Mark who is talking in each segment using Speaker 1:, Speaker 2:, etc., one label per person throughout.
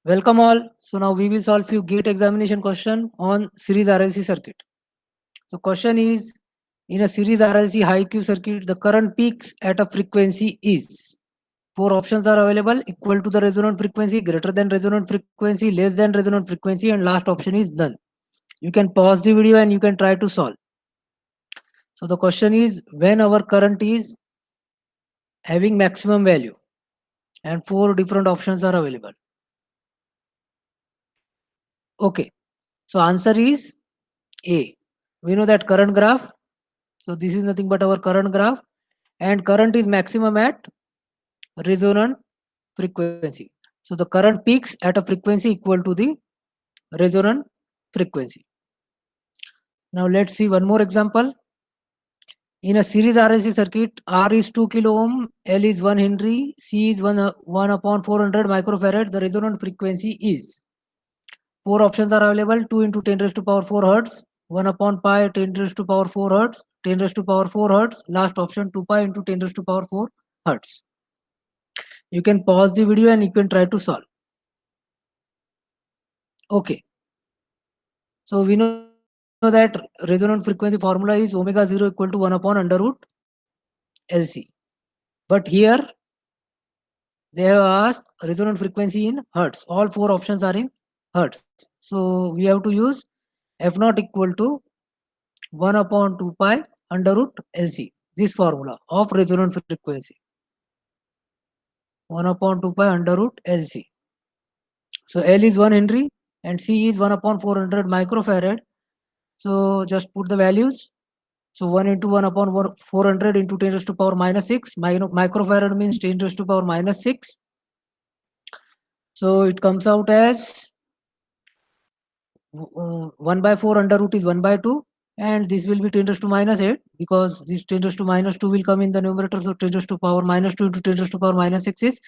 Speaker 1: Welcome all. So now we will solve few gate examination question on series RLC circuit. So question is, in a series RLC high Q circuit, the current peaks at a frequency is. Four options are available: equal to the resonant frequency, greater than resonant frequency, less than resonant frequency, and last option is none. You can pause the video and you can try to solve. So the question is, when our current is having maximum value, and four different options are available. Okay. So answer is A. We know that current graph. So this is nothing but our current graph, and current is maximum at resonant frequency. So the current peaks at a frequency equal to the resonant frequency. Now let's see one more example. In a series RLC circuit, R is 2 kilo ohm, L is 1 Henry, C is 1 upon 400 microfarad. The resonant frequency is. Four options are available: 2 into 10 raised to power 4 hertz, 1 upon pi 10 raised to power 4 hertz, 10 raised to power 4 hertz. Last option 2 pi into 10 raised to power 4 hertz. You can pause the video and you can try to solve. Okay. So we know that resonant frequency formula is omega 0 equal to 1 upon under root LC. But here they have asked resonant frequency in hertz. All four options are in hertz. So we have to use F naught equal to 1 upon 2 pi under root LC. This formula of resonant frequency. 1 upon 2 pi under root LC. So L is 1 Henry and C is 1 upon 400 microfarad. So just put the values. So 1 into 1 upon 400 into 10 raised to power minus 6. Microfarad means 10 raised to power minus 6. So it comes out as 1 by 4 under root is 1 by 2. And this will be 10 raised to minus 8 because this 10 raised to minus 2 will come in the numerator. So 10 raised to power minus 2 into 10 raised to power minus 6 is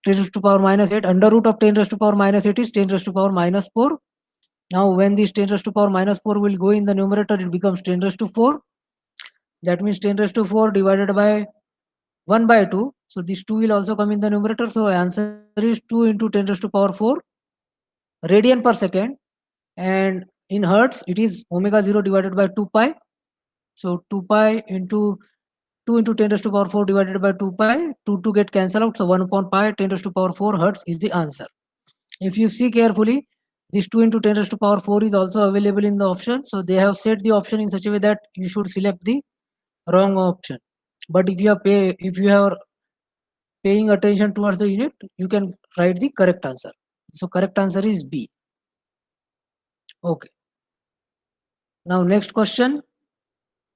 Speaker 1: 10 raised to power minus 8. Under root of 10 raised to power minus 8 is 10 raised to power minus 4. Now when this 10 raised to power minus 4 will go in the numerator, it becomes 10 raised to 4. That means 10 raised to 4 divided by 1 by 2. So this 2 will also come in the numerator. So answer is 2 into 10 raised to power 4 radian per second. And in hertz, it is omega 0 divided by 2 pi. So 2 pi into 2 into 10 raised to power 4 divided by 2 pi. 2 get cancelled out. So 1 upon pi 10 raised to power 4 hertz is the answer. If you see carefully, this 2 into 10 raised to power 4 is also available in the option. So they have set the option in such a way that you should select the wrong option. But if you are paying attention towards the unit, you can write the correct answer. So correct answer is B. Okay. Now next question.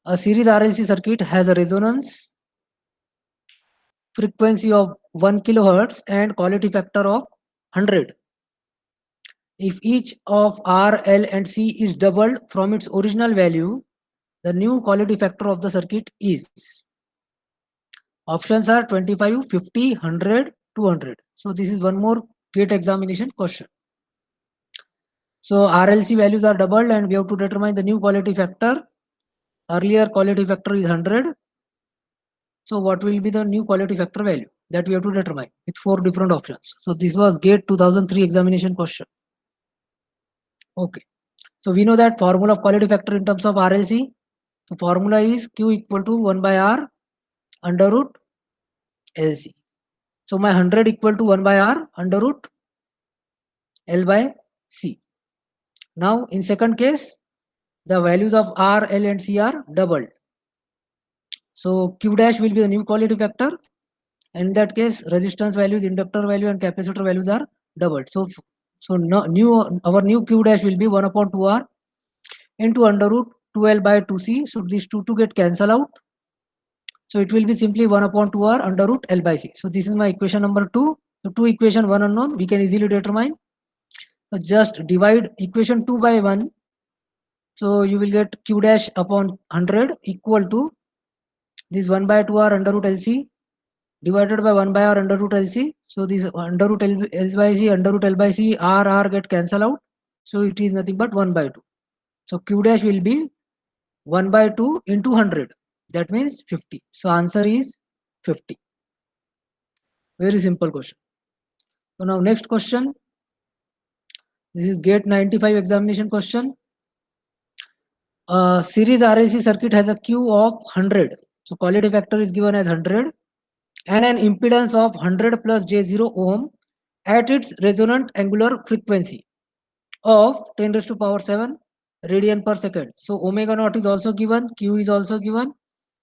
Speaker 1: A series RLC circuit has a resonance frequency of 1 kilohertz and quality factor of 100. If each of R, L and C is doubled from its original value, the new quality factor of the circuit is. Options are 25, 50, 100, 200. So this is one more gate examination question. So RLC values are doubled and we have to determine the new quality factor. Earlier quality factor is 100. So what will be the new quality factor value that we have to determine with four different options. So this was GATE 2003 examination question. Okay. So we know that formula of quality factor in terms of RLC. The formula is Q equal to 1 by R under root LC. So my 100 equal to 1 by R under root L by C. Now in second case, the values of R, L and C are doubled. So Q dash will be the new quality factor. And in that case, resistance values, inductor value and capacitor values are doubled. So our new Q dash will be 1 upon 2R into under root 2L by 2C. So these two to get cancel out. So it will be simply 1 upon 2R under root L by C. So this is my equation number 2. So 2 equation 1 unknown, we can easily determine. So just divide equation 2 by 1. So you will get Q dash upon 100 equal to this 1 by 2R under root LC divided by 1 by R under root LC. So this under root L by C, under root L by C, R get cancel out. So it is nothing but 1 by 2. So Q dash will be 1 by 2 into 100. That means 50. So answer is 50. Very simple question. So now next question. This is GATE 95 examination question. Series RLC circuit has a Q of 100. So quality factor is given as 100 and an impedance of 100 plus J0 ohm at its resonant angular frequency of 10 raised to power 7 radian per second. So omega naught is also given, Q is also given,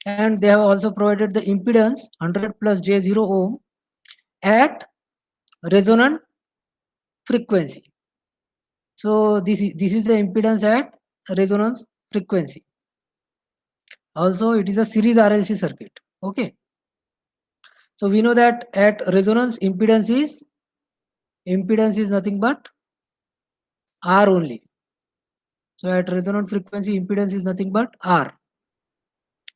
Speaker 1: and they have also provided the impedance 100 plus J0 ohm at resonant frequency. So this is the impedance at resonance frequency. Also, it is a series RLC circuit. Okay. So we know that at resonance impedance is nothing but R only. So at resonant frequency impedance is nothing but R.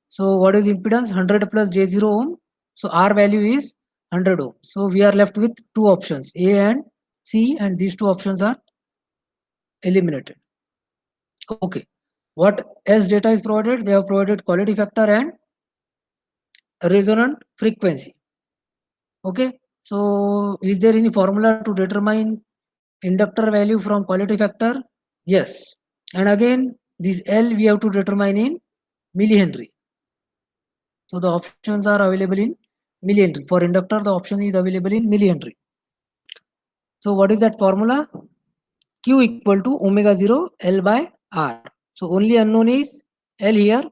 Speaker 1: So what is impedance? 100 plus J0 ohm. So R value is 100 ohm. So we are left with two options, A and C, and these two options are eliminated. Okay. What else data is provided? They have provided quality factor and resonant frequency. Okay. So is there any formula to determine inductor value from quality factor? Yes. And again, this L we have to determine in millihenry. So the options are available in millihenry. For inductor, the option is available in millihenry. So what is that formula? Q equal to omega 0 L by R. So only unknown is L here.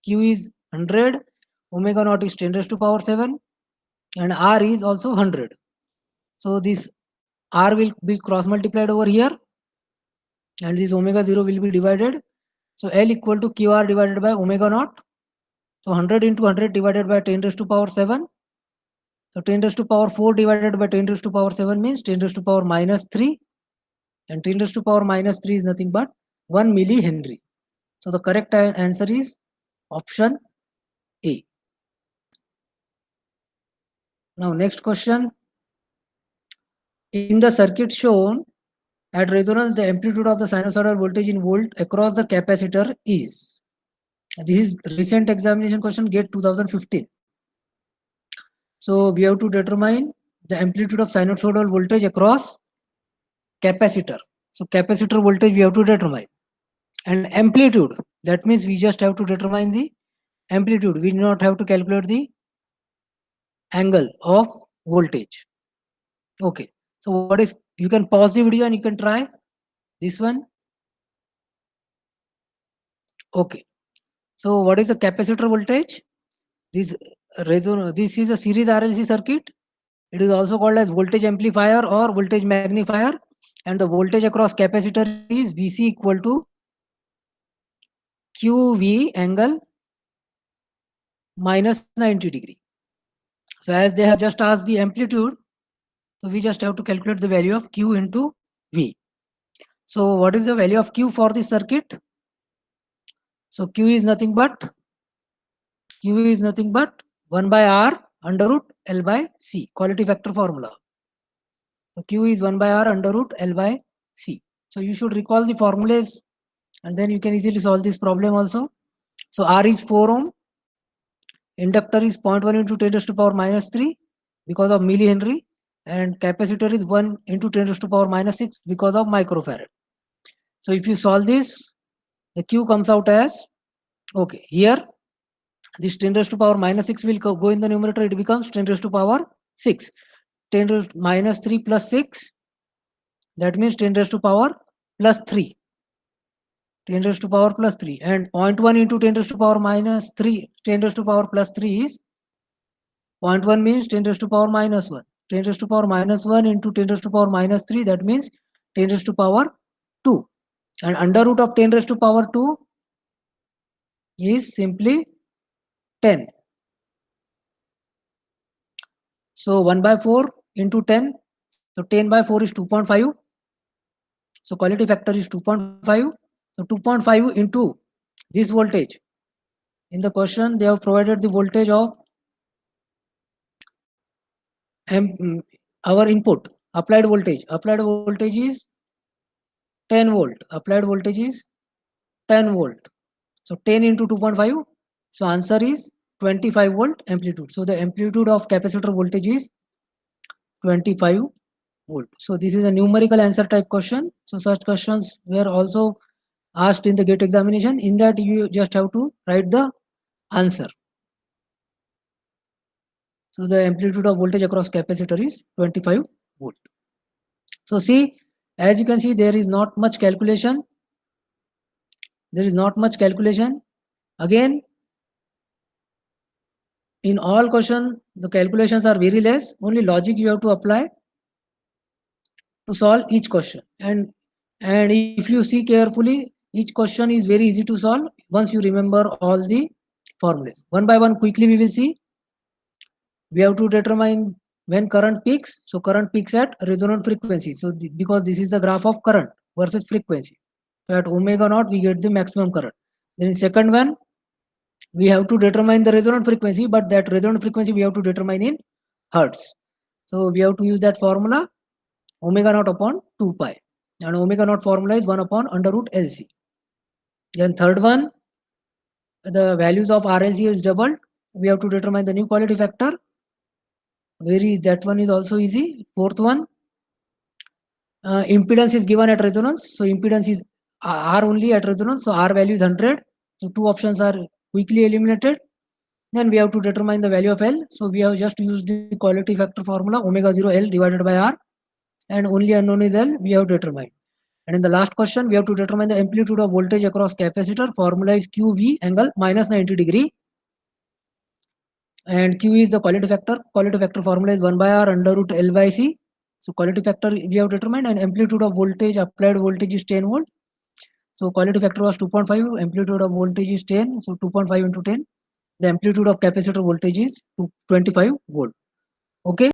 Speaker 1: Q is 100. Omega naught is 10 raised to power 7. And R is also 100. So this R will be cross multiplied over here. And this omega 0 will be divided. So L equal to QR divided by omega naught. So 100 into 100 divided by 10 raised to power 7. So 10 raised to power 4 divided by 10 raised to power 7 means 10 raised to power minus 3. And 10 raised to power minus 3 is nothing but 1 millihenry. So the correct answer is option A. Now next question. In the circuit shown, at resonance, the amplitude of the sinusoidal voltage in volt across the capacitor is. This is recent examination question, GATE 2015. So we have to determine the amplitude of sinusoidal voltage across capacitor. So capacitor voltage we have to determine. And amplitude, that means we just have to determine the amplitude. We do not have to calculate the angle of voltage. Okay. So what is, you can pause the video and you can try this one. Okay. So what is the capacitor voltage? This is a series RLC circuit. It is also called as voltage amplifier or voltage magnifier, and the voltage across capacitor is VC equal to QV angle minus 90 degree. So as they have just asked the amplitude, so we just have to calculate the value of Q into V. So what is the value of Q for this circuit? So Q is nothing but 1 by R under root L by C, quality factor formula. So Q is 1 by R under root L by C. So you should recall the formulas and then you can easily solve this problem also. So R is 4 ohm. Inductor is 0.1 into 10 raised to power minus 3 because of millihenry. And capacitor is 1 into 10 raised to power minus 6 because of microfarad. So if you solve this, the Q comes out as, okay, here this 10 raised to power minus 6 will go in the numerator, it becomes 10 raised to power 6. 10 raised to minus 3 plus 6, that means 10 raised to power plus 3. 10 raised to power plus 3. And 0.1 into 10 raised to power minus 3, 10 raised to power plus 3 is 0.1 means 10 raised to power minus 1. 10 raised to power minus 1 into 10 raised to power minus 3, that means 10 raised to power 2. And under root of 10 raised to power 2 is simply 10. So 1 by 4 into 10. So 10 by 4 is 2.5. So quality factor is 2.5. So 2.5 into this voltage. In the question, they have provided the voltage of our input, applied voltage. Applied voltage is 10 volt. Applied voltage is 10 volt. So 10 into 2.5. So answer is 25 volt amplitude. So the amplitude of capacitor voltage is 25 volt. So this is a numerical answer type question. So such questions were also asked in the GATE examination. In that you just have to write the answer. So the amplitude of voltage across capacitor is 25 volt. So see, as you can see, there is not much calculation. There is not much calculation. Again, in all question, the calculations are very less. Only logic you have to apply to solve each question. And if you see carefully, each question is very easy to solve once you remember all the formulas. One by one, quickly we will see. We have to determine when current peaks. So current peaks at resonant frequency. So because this is the graph of current versus frequency. So at omega naught, we get the maximum current. Then second one, we have to determine the resonant frequency, but that resonant frequency we have to determine in hertz. So we have to use that formula omega naught upon 2 pi. And omega naught formula is 1 upon under root LC. Then third one, the values of RLC is doubled. We have to determine the new quality factor. That one is also easy. Fourth one, impedance is given at resonance. So impedance is R only at resonance. So R value is 100. So two options are quickly eliminated. Then we have to determine the value of L. So we have just used the quality factor formula omega 0 L divided by R. And only unknown is L we have determined. And in the last question, we have to determine the amplitude of voltage across capacitor. Formula is QV angle minus 90 degree. And Q is the quality factor. Quality factor formula is 1 by R under root L by C. So quality factor we have determined, and amplitude of voltage, applied voltage is 10 volt. So quality factor was 2.5, amplitude of voltage is 10. So 2.5 into 10. The amplitude of capacitor voltage is 25 volt. Okay.